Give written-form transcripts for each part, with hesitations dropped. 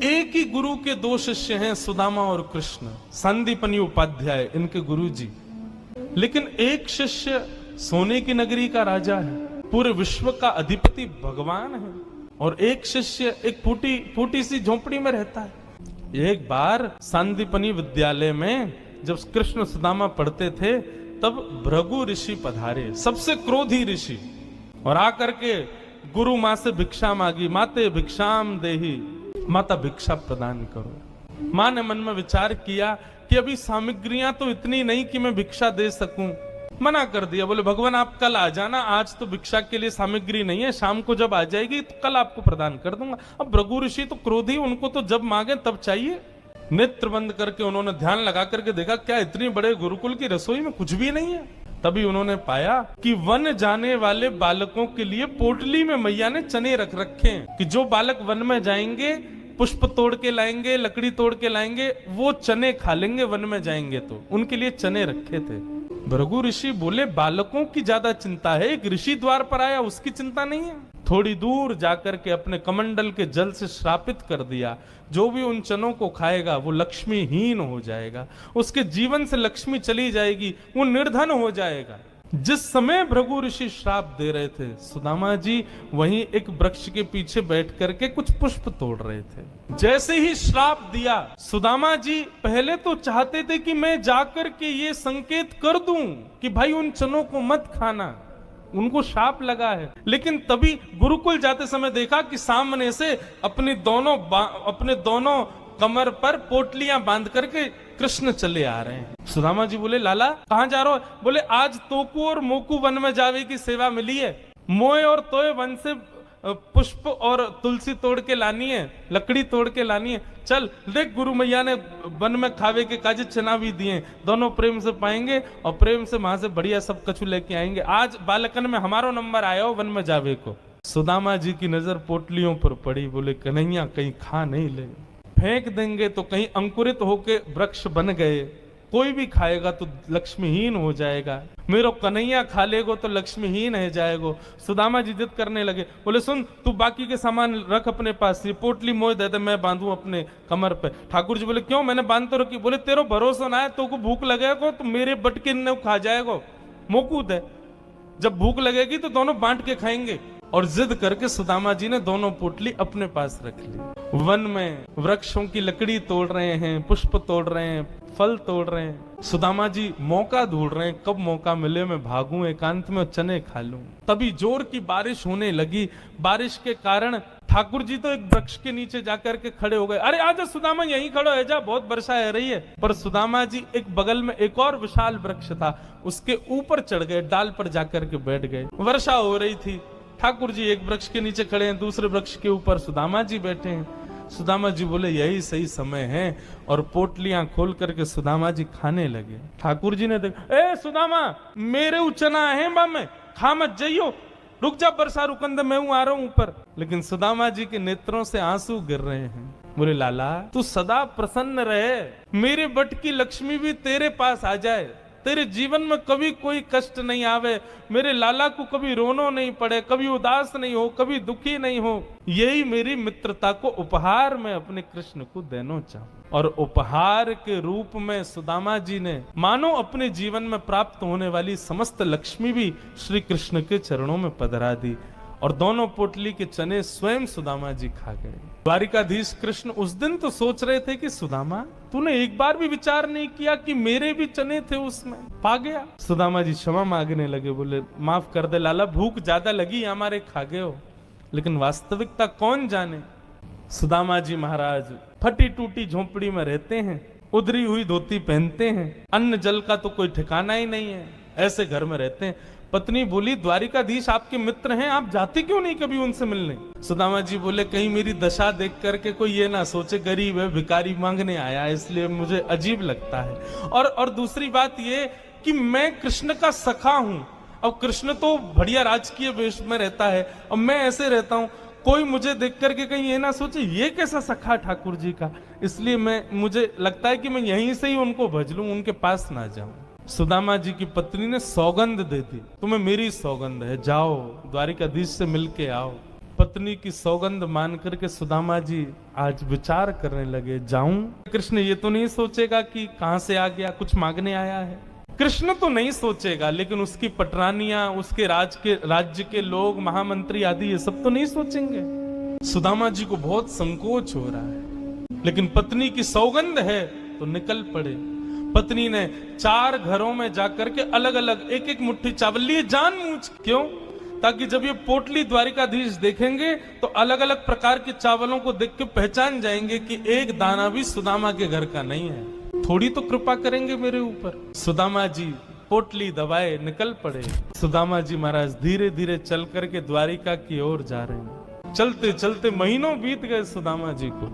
एक ही गुरु के दो शिष्य हैं, सुदामा और कृष्ण, संदीपनी उपाध्याय इनके गुरु जी। लेकिन एक शिष्य सोने की नगरी का राजा है, पूरे विश्व का अधिपति भगवान है, और एक शिष्य एक फूटी सी झोपड़ी में रहता है। एक बार संदीपनी विद्यालय में जब कृष्ण सुदामा पढ़ते थे तब भृगु ऋषि पधारे, सबसे क्रोधी ऋषि, और आकर के गुरु माँ से भिक्षा मांगी। माते भिक्षाम देही, माता भिक्षा प्रदान करो। माँ ने मन में विचार किया कि अभी सामग्रियां तो इतनी नहीं कि मैं भिक्षा दे सकूं, मना कर दिया। बोले भगवान आप कल आ जाना, आज तो भिक्षा के लिए सामग्री नहीं है, शाम को जब आ जाएगी तो कल आपको प्रदान कर दूंगा। अब भृगु ऋषि तो क्रोधी, उनको तो जब मांगे तब चाहिए। नेत्र बंद करके उन्होंने ध्यान लगा करके देखा, क्या इतनी बड़े गुरुकुल की रसोई में कुछ भी नहीं है। तभी उन्होंने पाया कि वन जाने वाले बालकों के लिए पोटली में मैया ने चने रख रखे हैं कि जो बालक वन में जाएंगे, पुष्प तोड़ के लाएंगे, लकड़ी तोड़ के लाएंगे, वो चने खा लेंगे वन में जाएंगे, तो उनके लिए चने रखे थे। भृगु ऋषि बोले बालकों की ज्यादा चिंता है, एक ऋषि द्वार पर आया उसकी चिंता नहीं है। थोड़ी दूर जाकर के अपने कमंडल के जल से श्रापित कर दिया, जो भी उन चनों को खाएगा वो लक्ष्मीहीन हो जाएगा, उसके जीवन से लक्ष्मी चली जाएगी, वो निर्धन हो जाएगा। जिस समय भृगु ऋषि श्राप दे रहे थे, सुदामा जी वहीं एक वृक्ष के पीछे बैठ करके कुछ पुष्प तोड़ रहे थे। जैसे ही श्राप दिया, सुदामा जी पहले तो चाहते थे कि मैं जाकर के ये संकेत कर दूं कि भाई उन चनों को मत खाना, उनको शाप लगा है। लेकिन तभी गुरुकुल जाते समय देखा कि सामने से अपने दोनों कमर पर पोटलियां बांध करके कृष्ण चले आ रहे हैं। सुदामा जी बोले लाला कहां जा रहे हो? बोले आज तोकू और मोकू वन में जावे की सेवा मिली है, मोए और तोए वन से पुष्प और तुलसी तोड़ के लानी है, लकड़ी तोड़ के लानी है। चल देख, गुरु मैया ने वन में खावे के काजे चना भी दिए, दोनों प्रेम से पाएंगे और प्रेम से वहां से बढ़िया सब कछु लेके आएंगे। आज बालकन में हमारो नंबर आया हो वन में जावे को। सुदामा जी की नजर पोटलियों पर पड़ी, बोले कन्हैया कहीं खा नहीं ले, फेंक देंगे तो कहीं अंकुरित होके वृक्ष बन गए, कोई भी खाएगा तो लक्ष्मीहीन हो जाएगा, मेरो कन्हैया खा लेगो तो लक्ष्मीहीन है जाएगो। सुदामा जी जिद करने लगे, बोले सुन तू बाकी के सामान रख अपने पास, ये पोटली मोह दे दे मैं बांधू अपने कमर पे। ठाकुर जी बोले क्यों, मैंने बांध तो रखी। बोले तेरो भरोसा ना है, तो को भूख लगेगा तो मेरे बटके ने खा जाएगो, मोकूद है, जब भूख लगेगी तो दोनों बांट के खाएंगे। और जिद करके सुदामा जी ने दोनों पोटली अपने पास रख ली। वन में वृक्षों की लकड़ी तोड़ रहे हैं, पुष्प तोड़ रहे हैं, फल तोड़ रहे हैं। सुदामा जी मौका ढूंढ रहे हैं, कब मौका मिले मैं भागूं एकांत में चने खा लूं। तभी जोर की बारिश होने लगी। बारिश के कारण ठाकुर जी तो एक वृक्ष के नीचे जाकर के खड़े हो गए। अरे आजा सुदामा यहीं खड़ो है जा, बहुत वर्षा है रही है। पर सुदामा जी एक बगल में एक और विशाल वृक्ष था, उसके ऊपर चढ़ गए, डाल पर जाकर के बैठ गए। वर्षा हो रही थी, ठाकुर जी एक वृक्ष के नीचे खड़े हैं, दूसरे वृक्ष के ऊपर सुदामा जी बैठे हैं। सुदामा जी बोले यही सही समय है, और पोटलियां खोल करके सुदामा जी खाने लगे। ठाकुर जी ने देखा, ए सुदामा मेरे उचना है बा में, खा मत जाइयो, रुक जा बरसा रुकंद मैं हूं, आ रहा हूं ऊपर। लेकिन सुदामा जी के नेत्रों से आंसू गिर रहे हैं। बोले लाला तू सदा प्रसन्न रहे, मेरे बट की लक्ष्मी भी तेरे पास आ जाए, तेरे जीवन में कभी कोई कष्ट नहीं आवे, मेरे लाला को कभी रोनो नहीं पड़े, कभी उदास नहीं हो, कभी दुखी नहीं हो, यही मेरी मित्रता को उपहार मैं अपने कृष्ण को देना चाहूं। और उपहार के रूप में सुदामा जी ने मानो अपने जीवन में प्राप्त होने वाली समस्त लक्ष्मी भी श्री कृष्ण के चरणों में पधरा दी, और दोनों पोटली के चने स्वयं सुदामा जी खा गए। द्वारिकाधीश कृष्ण उस दिन तो सोच रहे थे कि सुदामा तूने एक बार भी विचार नहीं किया कि मेरे भी चने थे उसमें, पा गया। सुदामा जी क्षमा मांगने लगे, बोले माफ कर दे लाला, भूख ज्यादा लगी हमारे, खा गए हो, लेकिन वास्तविकता कौन जाने। सुदामा जी महाराज फटी टूटी झोपड़ी में रहते हैं, उधरी हुई धोती पहनते हैं, अन्न जल का तो कोई ठिकाना ही नहीं है, ऐसे घर में रहते हैं। पत्नी बोली द्वारिकाधीश आपके मित्र हैं, आप जाते क्यों नहीं कभी उनसे मिलने? सुदामा जी बोले कहीं मेरी दशा देख करके कोई ये ना सोचे गरीब है, भिखारी मांगने आया, इसलिए मुझे अजीब लगता है। और दूसरी बात ये कि मैं कृष्ण का सखा हूं, अब कृष्ण तो बढ़िया राजकीय वेश में रहता है, अब मैं ऐसे रहता हूं, कोई मुझे देख करके कहीं ये ना सोचे ये कैसा सखा ठाकुर जी का, इसलिए मुझे लगता है कि मैं यहीं से ही उनको भज लूं, उनके पास ना जाऊं। सुदामा जी की पत्नी ने सौगंध दे दी, तुम्हें मेरी सौगंध है, जाओ द्वारिकाधीश से मिलके आओ। पत्नी की सौगंध मान करके सुदामा जी आज विचार करने लगे, जाऊं? कृष्ण ये तो नहीं सोचेगा कि कहां से आ गया, कुछ मांगने आया है। कृष्ण तो नहीं सोचेगा, लेकिन उसकी पटरानियां, उसके राज्य के लोग, महामंत्री आदि, ये सब तो नहीं सोचेंगे। सुदामा जी को बहुत संकोच हो रहा है, लेकिन पत्नी की सौगंध है तो निकल पड़े। पत्नी ने 4 घरों में जाकर के अलग अलग एक एक मुट्ठी चावल लिए, जानबूझ। क्यों? ताकि जब ये पोटली द्वारिकाधीश देखेंगे तो अलग अलग प्रकार के चावलों को देख के पहचान जाएंगे कि एक दाना भी सुदामा के घर का नहीं है। थोड़ी तो कृपा करेंगे मेरे ऊपर। सुदामा जी पोटली दबाए निकल पड़े। सुदामा जी महाराज धीरे धीरे चल करके द्वारिका की ओर जा रहे हैं। चलते चलते महीनों बीत गए सुदामा जी को।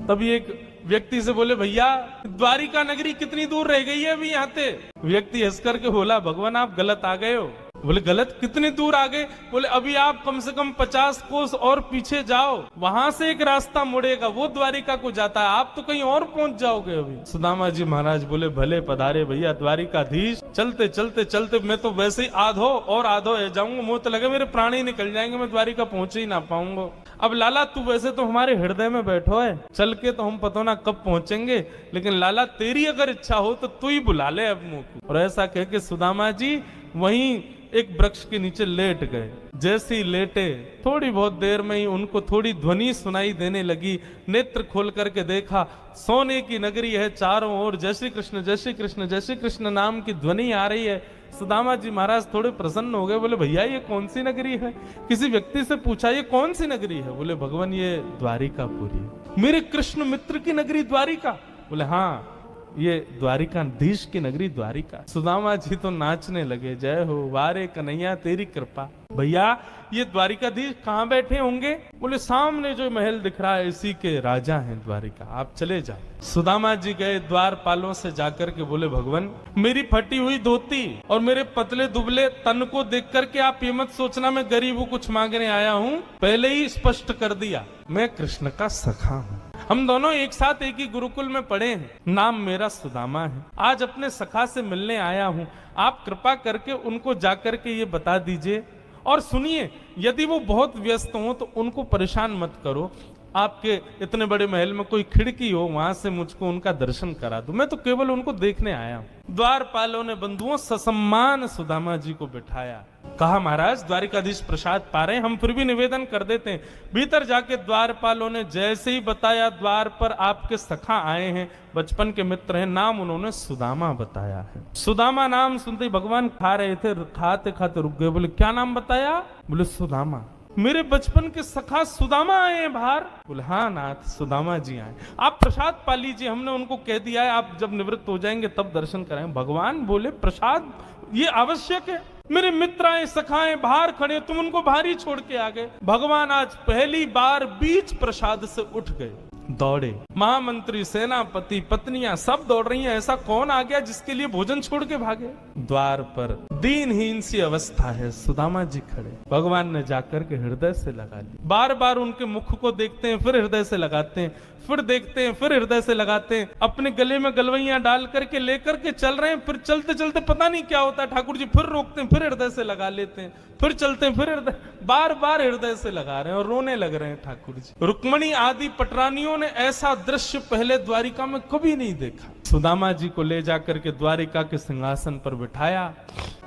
तभी एक व्यक्ति से बोले, भैया द्वारिका नगरी कितनी दूर रह गई है अभी यहाँ से? व्यक्ति हंस करके बोला, भगवान आप गलत आ गए हो। बोले गलत? कितनी दूर आ गए? बोले अभी आप कम से कम 50 कोस और पीछे जाओ, वहां से एक रास्ता मुड़ेगा, वो द्वारिका को जाता है, आप तो कहीं और पहुंच जाओगे अभी। सुदामा जी महाराज बोले, भले पधारे भैया द्वारिकाधीश। चलते चलते चलते मैं तो वैसे ही आधो जाऊंगा, मुंह तो लगे मेरे प्राण ही निकल जाएंगे, मैं द्वारिका पहुंच ही ना पाऊंगा। अब लाला तू वैसे तो हमारे हृदय में बैठो है, चल के तो हम पता ना कब पहुंचेंगे, लेकिन लाला तेरी अगर इच्छा हो तो तू ही बुला ले अब मुंह को। और ऐसा कह के सुदामा जी वहीं एक वृक्ष के नीचे लेट गए। जैसे ही लेटे थोड़ी बहुत देर में ही उनको थोड़ी ध्वनि सुनाई देने लगी। नेत्र खोल करके देखा, सोने की नगरी है, चारों ओर जय श्री कृष्ण जय श्री कृष्ण जय श्री कृष्ण नाम की ध्वनि आ रही है। सुदामा जी महाराज थोड़े प्रसन्न हो गए, बोले भैया ये कौन सी नगरी है? किसी व्यक्ति से पूछा ये कौन सी नगरी है? बोले भगवान ये द्वारिकापुरी। मेरे कृष्ण मित्र की नगरी द्वारिका? बोले हाँ ये द्वारिकाधीश की नगरी द्वारिका। सुदामा जी तो नाचने लगे, जय हो वारे कन्हैया तेरी कृपा। भैया ये द्वारिकाधीश कहाँ बैठे होंगे? बोले सामने जो महल दिख रहा है इसी के राजा हैं द्वारिका, आप चले जाओ। सुदामा जी गए द्वारपालों से जाकर के बोले, भगवान मेरी फटी हुई धोती और मेरे पतले दुबले तन को देख करके आप ये मत सोचना मैं गरीब हूँ कुछ मांगने आया हूँ। पहले ही स्पष्ट कर दिया, मैं कृष्ण का सखा हूँ। हम दोनों एक साथ एक ही गुरुकुल में पढ़े हैं, नाम मेरा सुदामा है। आज अपने सखा से मिलने आया हूँ, आप कृपा करके उनको जाकर के ये बता दीजिए। और सुनिए, यदि वो बहुत व्यस्त हो तो उनको परेशान मत करो, आपके इतने बड़े महल में कोई खिड़की हो वहां से मुझको उनका दर्शन करा दो, मैं तो केवल उनको देखने आया हूं। द्वारपालों ने बंधुओं ससम्मान सुदामा जी को बिठाया। कहा महाराज द्वारिकाधीश प्रसाद पा रहे, हम फिर भी निवेदन कर देते हैं। भीतर जाके द्वारपालों ने जैसे ही बताया, द्वार पर आपके सखा आए हैं, बचपन के मित्र हैं, नाम उन्होंने सुदामा बताया है। सुदामा नाम सुनते ही भगवान खा रहे थे, खाते खाते रुक गए। बोले क्या नाम बताया? बोले सुदामा। मेरे बचपन के सखा सुदामा आए हैं बाहर? बोले हाँ नाथ सुदामा जी आए। आप प्रसाद पा लीजिए, हमने उनको कह दिया है आप जब निवृत्त हो जाएंगे तब दर्शन कराएं। भगवान बोले प्रसाद ये आवश्यक है? मेरे मित्र आए सखाएं बाहर खड़े, तुम उनको बाहर ही छोड़ के आ गए। भगवान आज पहली बार बीच प्रसाद से उठ गए, दौड़े। महामंत्री, सेनापति, पत्नियां सब दौड़ रही हैं। ऐसा कौन आ गया जिसके लिए भोजन छोड़ के भागे? द्वार पर दीनहीन सी अवस्था है, सुदामा जी खड़े। भगवान ने जाकर के हृदय से लगा ली। बार बार उनके मुख को देखते हैं, फिर हृदय से लगाते हैं, फिर देखते हैं, फिर हृदय से लगाते हैं। अपने गले में गलवैयां डाल करके लेकर के चल रहे हैं। फिर चलते चलते पता नहीं क्या होता है, ठाकुर जी फिर रोकते हैं, फिर हृदय से लगा लेते हैं, फिर चलते हैं, फिर हृदय, बार बार हृदय से लगा रहे हैं और रोने लग रहे हैं ठाकुर जी। रुक्मणी आदि पटरानियों ने ऐसा दृश्य पहले द्वारिका में कभी नहीं देखा। सुदामा जी को ले जाकर के द्वारिका के सिंहासन पर बिठाया।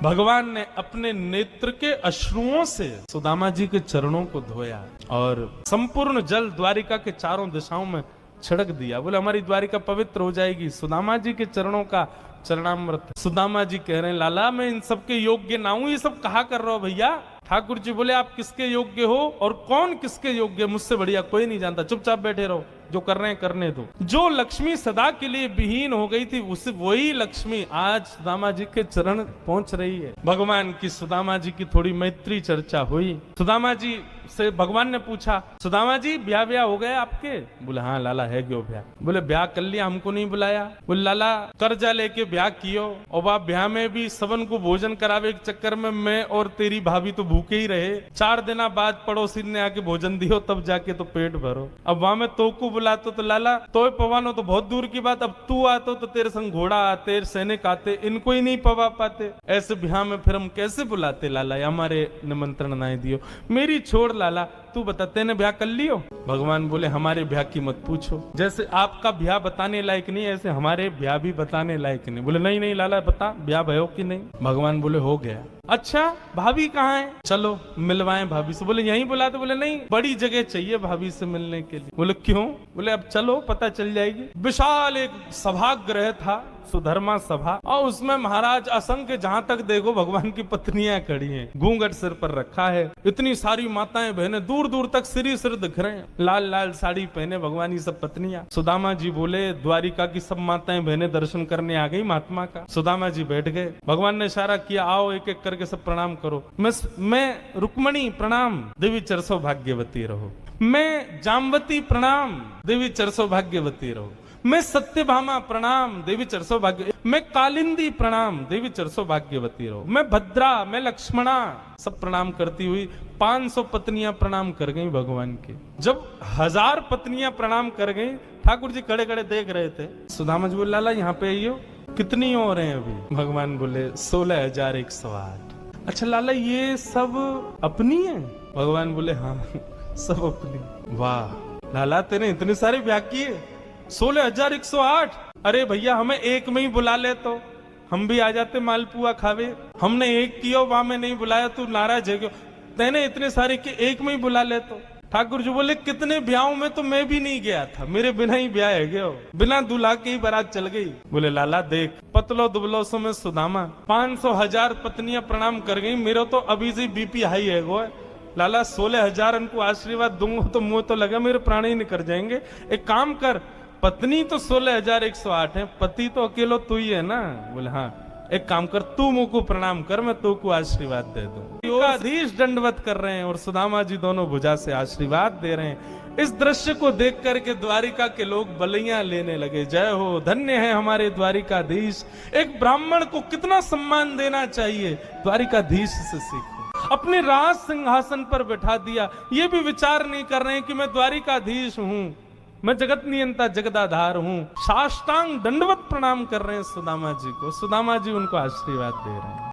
भगवान ने अपने नेत्र के अश्रुओं से सुदामा जी के चरणों को धोया और संपूर्ण जल द्वारिका के चारों दिशाओं में छिड़क दिया। बोले हमारी द्वारिका पवित्र हो जाएगी सुदामा जी के चरणों का चरणामृत। सुदामा जी कह रहे हैं लाला मैं इन सबके योग्य ना हूं, ये सब कहा कर रहा हो भैया? ठाकुर जी बोले आप किसके योग्य हो और कौन किसके योग्य, मुझसे बढ़िया कोई नहीं जानता, चुपचाप बैठे रहो, जो कर रहे हैं करने दो। जो लक्ष्मी सदा के लिए विहीन हो गई थी उस वही लक्ष्मी आज सुदामा जी के चरण पहुंच रही है। भगवान की सुदामा जी की थोड़ी मैत्री चर्चा हुई। सुदामा जी से भगवान ने पूछा सुदामा जी ब्याह हो गया आपके? बोले हाँ लाला है क्यों ब्याह? बोले ब्याह कर लिया, हमको नहीं बुलाया? बोले लाला कर्जा लेके ब्याह कियो और बाप ब्याह में भी सबन को भोजन करावे के चक्कर में मैं और तेरी भाभी तो भूखे ही रहे। 4 दिन बाद पड़ोसी ने आके भोजन दियो तब जाके तो पेट भरो। अब वहां में तो को बुलाते तो लाला तो पवानो तो बहुत दूर की बात, अब तू आते तो तेरे संग घोड़ा आते, सैनिक आते, इनको ही नहीं पवा पाते। ऐसे ब्याह में फिर हम कैसे बुलाते लाला? हमारे निमंत्रण ना दियो। मेरी छोड़ और लाला तू बता तेने ब्याह कर लियो? भगवान बोले हमारे ब्याह की मत पूछो, जैसे आपका ब्याह बताने लायक नहीं ऐसे हमारे ब्याह भी बताने लायक नहीं। बोले नहीं नहीं लाला बता ब्याह भयो कि नहीं? भगवान बोले हो गया। अच्छा भाभी कहाँ है? चलो मिलवाएं भाभी से। बोले यहीं बुला दो। बोले नहीं बड़ी जगह चाहिए भाभी से मिलने के लिए। बोले क्यों? बोले अब चलो पता चल जाएगी। विशाल एक सभागृह था, सुधर्मा सभा, और उसमें महाराज असंख्य जहां तक देखो भगवान की पत्नियां खड़ी हैं, घूंघट सिर पर रखा है, इतनी सारी माताएं बहनें दूर दूर तक सिर दिख रहे हैं, लाल लाल साड़ी पहने भगवान की सब पत्नियां। सुदामा जी बोले द्वारिका की सब माताएं बहनें दर्शन करने आ गई महात्मा का। सुदामा जी बैठ गए, भगवान ने इशारा किया आओ एक एक करके सब प्रणाम करो। मैं रुक्मणी प्रणाम, देवी चरसो भाग्यवती रहो। मैं जामवती प्रणाम, देवी चरसो भाग्यवती रहो। मैं सत्यभामा प्रणाम, देवी चरसो भाग्य। मैं कालिंदी प्रणाम, देवी चरसो भाग्यवती रहो। मैं भद्रा, मैं लक्ष्मणा, सब प्रणाम करती हुई 500 पत्नियां प्रणाम कर गई भगवान के। जब 1000 पत्नियां प्रणाम कर गई, ठाकुर जी खड़े खड़े देख रहे थे। सुदामा जी बोले लाला यहाँ पे आइयो, कितनी और हैं अभी? भगवान बोले 16,108। अच्छा लाला ये सब अपनी है? भगवान बोले हाँ सब अपनी। वाह लाला तेने इतने सारे ब्याह किए, 16,108। अरे भैया हमें एक में ही बुला ले तो हम भी आ जाते मालपुआ खावे। हमने एक किया वहां में नहीं बुलाया, तू नाराज है क्यों? तेने इतने सारे के एक में ही बुला ले तो। ठाकुर जी बोले कितने ब्याहों में तो मैं भी नहीं गया था, मेरे बिना ही ब्याह है गया, बिना दूल्हा के ही बारात चल गई। बोले लाला देख पतलो दुबलो सो में सुदामा 500,000 पत्नियां प्रणाम कर गई, मेरा तो अभी से बीपी हाई है गो। लाला 16,000 उनको आशीर्वाद दूंगा तो मुंह तो लगा मेरे प्राण ही निकल जाएंगे। एक काम कर, पत्नी तो 16,108 है, पति तो अकेलो तू ही है ना? बोले हाँ। एक काम कर तू मुंह को प्रणाम कर, मैं तू को आशीर्वाद दे दूं। आधीश दंडवत कर रहे हैं और सुदामा जी दोनों भुजा से आशीर्वाद दे रहे हैं। इस दृश्य को देख करके द्वारिका के लोग बलियां लेने लगे। जय हो, धन्य है हमारे द्वारिकाधीश। एक ब्राह्मण को कितना सम्मान देना चाहिए, द्वारिकाधीश से सीखो। अपने राज सिंहासन पर बैठा दिया, ये भी विचार नहीं कर रहे हैं कि मैं द्वारिकाधीश हूं, मैं जगत नियंता जगदाधार हूं। साष्टांग दंडवत प्रणाम कर रहे हैं सुदामा जी को। सुदामा जी उनको आशीर्वाद दे रहे हैं।